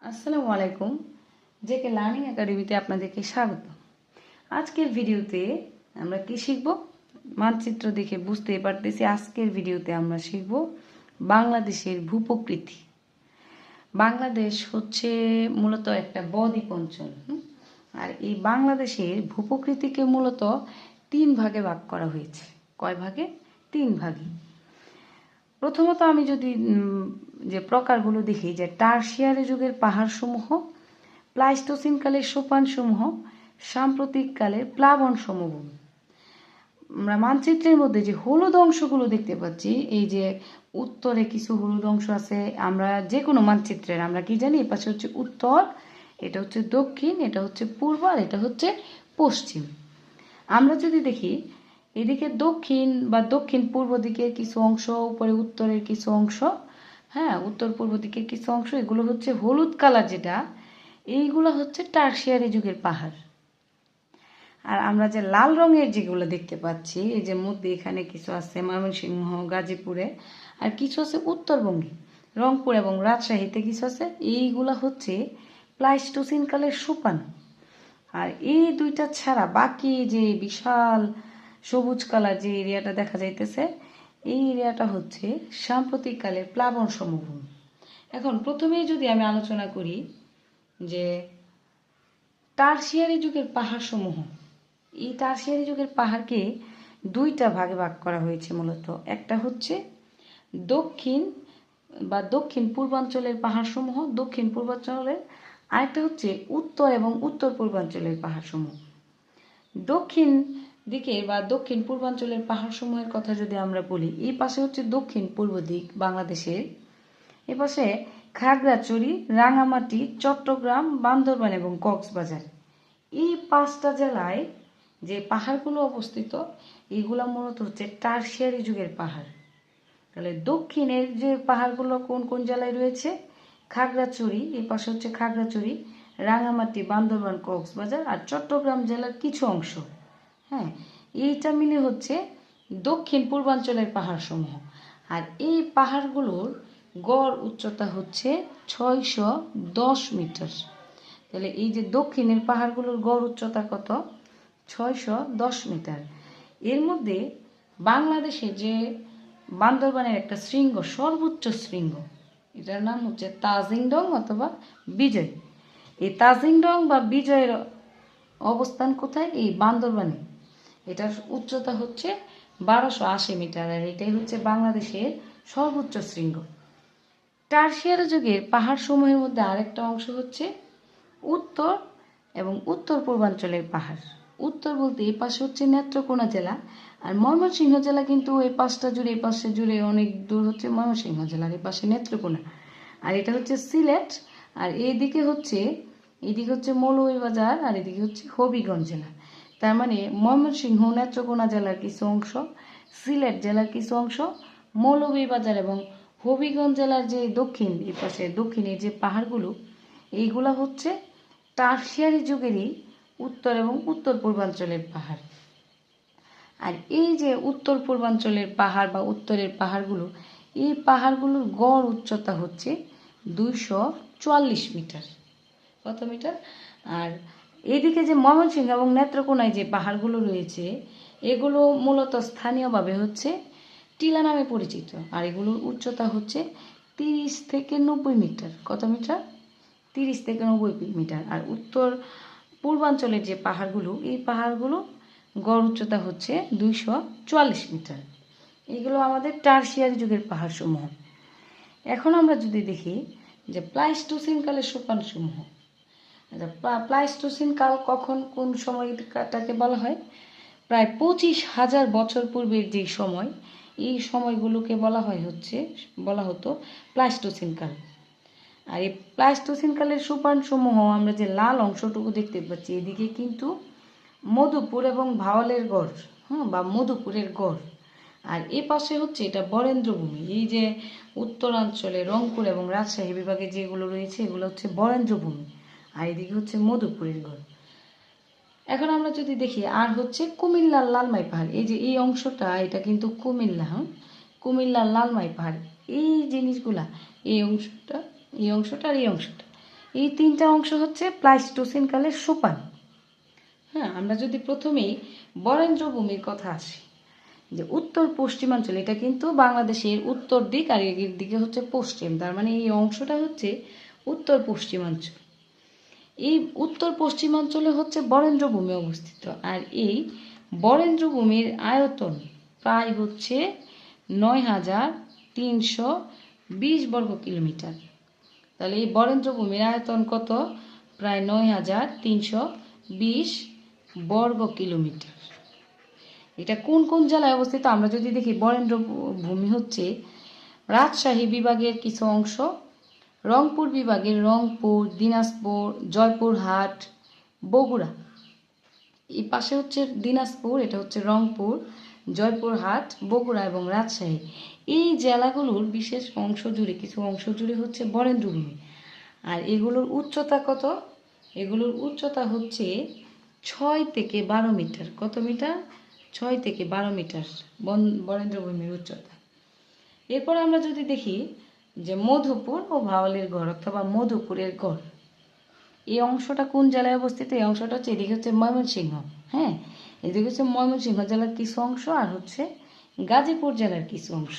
আসসালামু আলাইকুম। JK learning একাডেমিতে আপনাদেরকে স্বাগত। আজকের ভিডিওতে আমরা কি শিখব? মানচিত্র দেখে বুঝতেই পারতেছি আজকের ভিডিওতে আমরা শিখব বাংলাদেশের ভূপ্রকৃতি। বাংলাদেশ হচ্ছে মূলত একটা বদ্বীপ অঞ্চল। আর এই বাংলাদেশের ভূপ্রকৃতিকে মূলত 3 ভাগে ভাগ করা হয়েছে। কয় ভাগে? 3 ভাগে। প্রথমত আমি যদি যে প্রকারগুলো দেখি, যে টারশিয়ারি যুগের পাহাড়সমূহ, প্লাইস্টোসিন কালের সোপানসমূহ, সাম্প্রতিক কালের প্লাবন সমভূমি। আমরা মানচিত্রের মধ্যে যে হলুদ অংশগুলো দেখতে পাচ্ছি, এই যে উত্তরে কিছু হলুদ অংশ আছে। আমরা যে কোনো মানচিত্রের আমরা কি জানি, এ পাশে হচ্ছে উত্তর, এটা হচ্ছে দক্ষিণ, এটা হচ্ছে পূর্ব, আর এটা হচ্ছে পশ্চিম। আমরা যদি দেখি এদিকে দক্ষিণ বা দক্ষিণ পূর্ব দিকের কিছু অংশ, উপরে উত্তরের কিছু অংশ, হ্যাঁ, উত্তর পূর্ব দিকের কিছু অংশ, এগুলো হচ্ছে হলুদ কালার, যেটা এইগুলো হচ্ছে টারশিয়ারি যুগের পাহাড়। আর আমরা যে লাল রঙের যেগুলো দেখতে পাচ্ছি, এই যে মধ্যে এখানে কিছু আছে ময়মনসিংহ, গাজীপুরে, আর কিছু আছে উত্তরবঙ্গে, রংপুর এবং রাজশাহীতে কিছু আছে, এইগুলা হচ্ছে প্লাইস্টোসিন কালের সোপান। আর এই দুইটা ছাড়া বাকি যে বিশাল সবুজ কালার যে এরিয়াটা দেখা যাইতেছে, এই এরিয়াটা হচ্ছে সাম্প্রতিককালের প্লাবন সমভূমি। এখন প্রথমেই যদি আমি আলোচনা করি যে টারশিয়ারি যুগের পাহাড় সমূহ, এই টারশিয়ারি যুগের পাহাড়কে 2টা ভাগে ভাগ করা হয়েছে মূলত। একটা হচ্ছে দক্ষিণ বা দক্ষিণ পূর্বাঞ্চলের পাহাড়সমূহ, দক্ষিণ পূর্বাঞ্চলের, আরেকটা হচ্ছে উত্তর এবং উত্তর পূর্বাঞ্চলের পাহাড়সমূহ। দক্ষিণ দিকে বা দক্ষিণ পূর্বাঞ্চলের পাহাড়সমূহের কথা যদি আমরা বলি, এই পাশে হচ্ছে দক্ষিণ পূর্ব দিক বাংলাদেশের, এ পাশে খাগড়াছড়ি, রাঙামাটি, চট্টগ্রাম, বান্দরবান এবং কক্সবাজার, এই 5টা জেলায় যে পাহাড়গুলো অবস্থিত, এইগুলো মূলত হচ্ছে টারশিয়ারি যুগের পাহাড়। তাহলে দক্ষিণের যে পাহাড়গুলো কোন কোন জেলায় রয়েছে? খাগড়াছড়ি, এই পাশে হচ্ছে খাগড়াছড়ি, রাঙামাটি, বান্দরবান, কক্সবাজার, আর চট্টগ্রাম জেলার কিছু অংশ। হ্যাঁ, এইটা মিলে হচ্ছে দক্ষিণ পূর্বাঞ্চলের পাহাড়সমূহ। আর এই পাহাড়গুলোর গড় উচ্চতা হচ্ছে 610 মিটার। তাহলে এই যে দক্ষিণের পাহাড়গুলোর গড় উচ্চতা কত? 610 মিটার। এর মধ্যে বাংলাদেশে যে বান্দরবানের একটা শৃঙ্গ, সর্বোচ্চ শৃঙ্গ, এটার নাম হচ্ছে তাজিংডং অথবা বিজয়। এই তাজিংডং বা বিজয়ের অবস্থান কোথায়? এই বান্দরবানে। এটার উচ্চতা হচ্ছে 1280 মিটার, আর এটাই হচ্ছে বাংলাদেশের সর্বোচ্চ শৃঙ্গ। টারশিয়ারি যুগের পাহাড় সমূহের মধ্যে আরেকটা অংশ হচ্ছে উত্তর এবং উত্তর পূর্বাঞ্চলের পাহাড়। উত্তর বলতে এই পাশে হচ্ছে নেত্রকোনা জেলা, আর ময়মনসিংহ জেলা কিন্তু এই পাশটা জুড়ে, এই পাশে জুড়ে অনেক দূর হচ্ছে ময়মনসিংহ জেলার, এই পাশে নেত্রকোনা, আর এটা হচ্ছে সিলেট, আর এইদিকে হচ্ছে মৌলভীবাজার, আর এদিকে হচ্ছে হবিগঞ্জ জেলা। তার মানে ময়মনসিংহ, নেত্রকোনা জেলার কিছু অংশ, সিলেট জেলার কিছু অংশ, মৌলভীবাজার এবং হবিগঞ্জ জেলার যে দক্ষিণ, এই পাশে দক্ষিণের যে পাহাড়গুলো, এইগুলা হচ্ছে টারশিয়ারি যুগেরই উত্তর এবং উত্তর পূর্বাঞ্চলের পাহাড়। আর এই যে উত্তর পূর্বাঞ্চলের পাহাড় বা উত্তরের পাহাড়গুলো, এই পাহাড়গুলোর গড় উচ্চতা হচ্ছে 244 মিটার। কত মিটার? আর এইদিকে যে ময়মনসিংহ এবং নেত্রকোনায় যে পাহাড়গুলো রয়েছে, এগুলো মূলত স্থানীয়ভাবে হচ্ছে টিলা নামে পরিচিত, আর এগুলোর উচ্চতা হচ্ছে 30 থেকে 90 মিটার। কত মিটার? 30 থেকে 90 মিটার। আর উত্তর পূর্বাঞ্চলের যে পাহাড়গুলো, এই পাহাড়গুলো গড় উচ্চতা হচ্ছে 244 মিটার। এগুলো আমাদের টারশিয়ারি যুগের পাহাড়সমূহ। এখন আমরা যদি দেখি যে প্লাইস্টোসিন কালের সোপানসমূহ, প্লাইস্টোসিন কাল কখন, কোন সময়টাকে বলা হয়? প্রায় 25,000 বছর পূর্বের যে সময়, এই সময়গুলোকে বলা হতো প্লাইস্টোসিন কাল। আর এই প্লাইস্টোসিন কালের সোপানসমূহ আমরা যে লাল অংশটুকু দেখতে পাচ্ছি, এদিকে কিন্তু মধুপুর এবং ভাওয়ালের গড়, বা মধুপুরের গড়, আর এ পাশে হচ্ছে এটা বরেন্দ্রভূমি। এই যে উত্তরাঞ্চলে রংপুর এবং রাজশাহী বিভাগে যেগুলো রয়েছে, এগুলো হচ্ছে বরেন্দ্রভূমি, আর এদিকে হচ্ছে মধুপুরের গড়। এখন আমরা যদি দেখি, আর হচ্ছে কুমিল্লার লালমাই পাহাড়, এই যে এই অংশটা, এটা কিন্তু কুমিল্লা, কুমিল্লার লালমাই পাহাড়, এই জিনিসগুলা, এই অংশটা আর এই অংশটা, এই তিনটা অংশ হচ্ছে প্লাইস্টোসিন কালের সোপান। হ্যাঁ, আমরা যদি প্রথমেই বরেন্দ্র ভূমির কথা আসি, যে উত্তর পশ্চিমাঞ্চল, এটা কিন্তু বাংলাদেশের উত্তর দিক আর এর দিকে হচ্ছে পশ্চিম, তার মানে এই অংশটা হচ্ছে উত্তর পশ্চিমাঞ্চল। এই উত্তর পশ্চিমাঞ্চলে হচ্ছে বরেন্দ্র ভূমি অবস্থিত, আর এই বরেন্দ্র ভূমির আয়তন প্রায় হচ্ছে ৯,৩২০ বর্গ কিলোমিটার। তাহলে এই বরেন্দ্র ভূমির আয়তন কত? প্রায় ৯,৩২০ বর্গ কিলোমিটার। এটা কোন কোন জেলায় অবস্থিত আমরা যদি দেখি, বরেন্দ্র ভূমি হচ্ছে রাজশাহী বিভাগের কিছু অংশ, রংপুর বিভাগের রংপুর, দিনাজপুর, জয়পুরহাট, বগুড়া। এই পাশে হচ্ছে দিনাজপুর, এটা হচ্ছে রংপুর, জয়পুরহাট, বগুড়া এবং রাজশাহী। এই জেলাগুলোর বিশেষ অংশ জুড়ে, কিছু অংশ জুড়ে হচ্ছে বরেন্দ্র ভূমি। আর এগুলোর উচ্চতা কত? এগুলোর উচ্চতা হচ্ছে ৬ থেকে ১২ মিটার। কত মিটার? ৬ থেকে ১২ মিটার বরেন্দ্র ভূমির উচ্চতা। এরপর আমরা যদি দেখি যে মধুপুর ও ভাওয়ালের গড় অথবা মধুপুরের গড়, এই অংশটা কোন জেলায় অবস্থিত? এই অংশটা হচ্ছে, এদিকে হচ্ছে ময়মনসিংহ, হ্যাঁ, এদিকে হচ্ছে ময়মনসিংহ জেলার কিছু অংশ আর হচ্ছে গাজীপুর জেলার কিছু অংশ।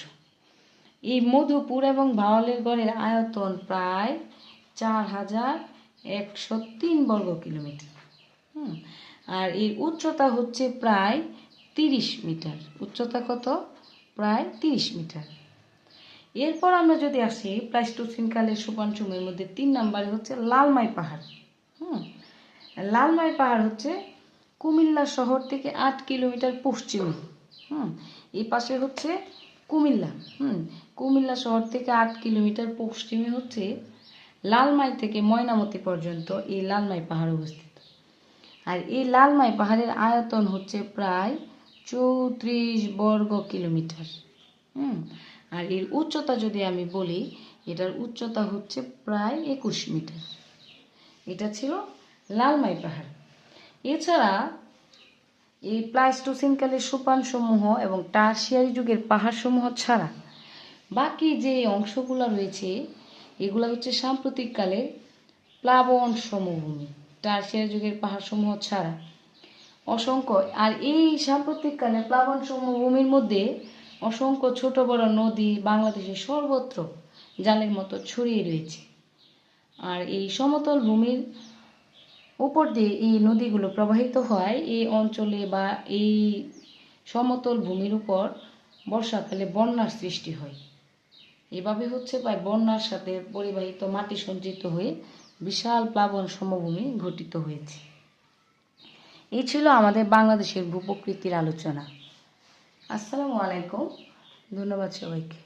এই মধুপুর এবং ভাওয়ালের গড়ের আয়তন প্রায় ৪,১০৩ বর্গ কিলোমিটার। আর এর উচ্চতা হচ্ছে প্রায় ৩০ মিটার। উচ্চতা কত? প্রায় ৩০ মিটার। এরপর আমরা যদি আসি প্লাইস্টোসিন কালের সোপানসমূহের মধ্যে ৩ নম্বরে হচ্ছে লালমাই পাহাড়। লালমাই পাহাড় হচ্ছে কুমিল্লা শহর থেকে ৮ কিলোমিটার পশ্চিমে। এই পাশে হচ্ছে কুমিল্লা। কুমিল্লা শহর থেকে ৮ কিলোমিটার পশ্চিমে হচ্ছে লালমাই থেকে ময়নামতি পর্যন্ত এই লালমাই পাহাড় অবস্থিত। আর এই লালমাই পাহাড়ের আয়তন হচ্ছে প্রায় ৩৪ বর্গ কিলোমিটার। আর এর উচ্চতা যদি আমি বলি, এটার উচ্চতা হচ্ছে প্রায় ২১ মিটার। এটা ছিল লালমাই পাহাড়। এছাড়া এই প্লাইস্টোসিনকালের সোপানসমূহ এবং টারশিয়ারি যুগের পাহাড়সমূহ ছাড়া বাকি যে অংশগুলো রয়েছে, এগুলো হচ্ছে সাম্প্রতিককালের প্লাবন সমভূমি। টারশিয়ারি যুগের পাহাড়সমূহ ছাড়া অসংখ্য, আর এই সাম্প্রতিককালের প্লাবন সমভূমির মধ্যে অসংখ্য ছোট বড় নদী বাংলাদেশের সর্বত্র জালের মতো ছড়িয়ে রয়েছে। আর এই সমতল ভূমির উপর দিয়ে এই নদীগুলো প্রবাহিত হয় এই অঞ্চলে, বা এই সমতল ভূমির উপর বর্ষাকালে বন্যার সৃষ্টি হয়। এভাবে হচ্ছে প্রায় বন্যার সাথে পরিবাহিত মাটি সঞ্চিত হয়ে বিশাল প্লাবন সমভূমি গঠিত হয়েছে। এই ছিল আমাদের বাংলাদেশের ভূপ্রকৃতির আলোচনা। আসসালামু আলাইকুম, ধন্যবাদ সবাইকে।